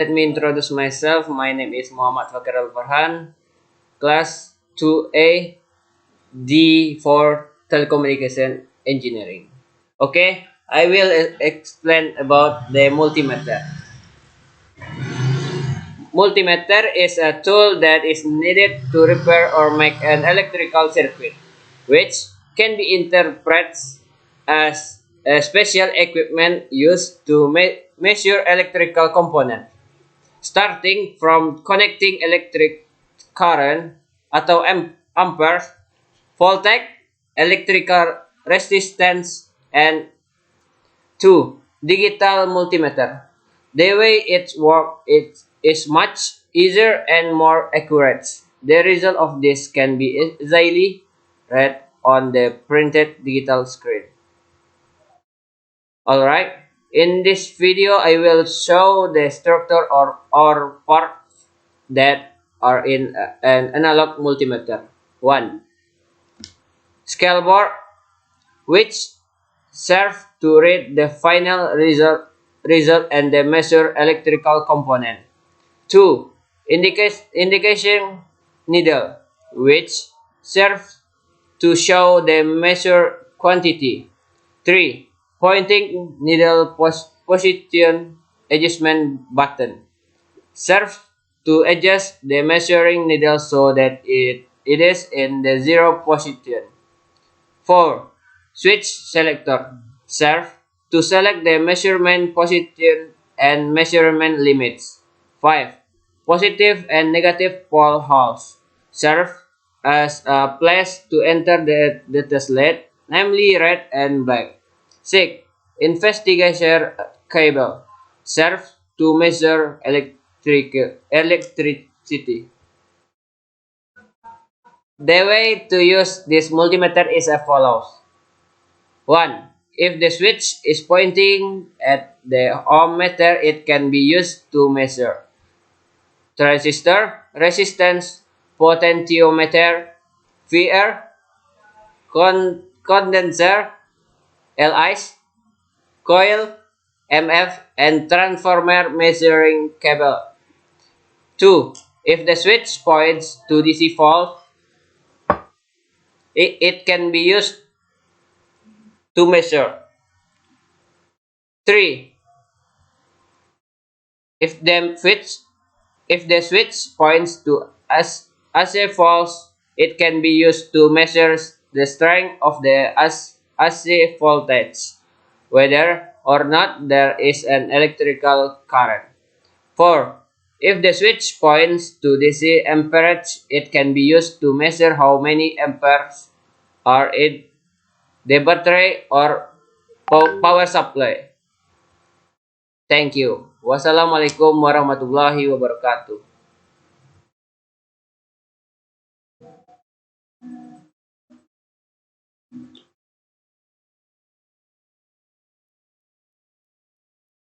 Let me introduce myself. My name is Muhammad Fachrel class 2A D for Telecommunication Engineering. Okay, I will explain about the multimeter. Multimeter is a tool that is needed to repair or make an electrical circuit, which can be interpreted as a special equipment used to measure electrical components, starting from connecting electric current atau amperes, voltage, electrical resistance, and two, digital multimeter. The way it works is much easier and more accurate. The result of this can be easily read on the printed digital screen. Alright, in this video I will show the structure or parts that are in an analog multimeter. 1. Scale board, which serve to read the final result and the measure electrical component. 2. Indication needle, which serves to show the measure quantity. 3. Pointing needle position adjustment button serves to adjust the measuring needle so that it is in the zero position. 4. Switch selector serve to select the measurement position and measurement limits. 5. Positive and negative pole holes serve as a place to enter the data slate, namely red and black. 6. Investigator cable serves to measure electricity. The way to use this multimeter is as follows. 1. If the switch is pointing at the ohm meter, it can be used to measure transistor resistance, potentiometer, VR, condenser, LIs, coil, MF, and transformer measuring cable. 2. If the switch points to DC fault, it can be used to measure. 3. If the switch points to AC faults, it can be used to measure the strength of the AC voltage, whether or not there is an electrical current. 4. If the switch points to DC amperage, it can be used to measure how many amperes are in the battery or power supply. Thank you. Wassalamualaikum warahmatullahi wabarakatuh.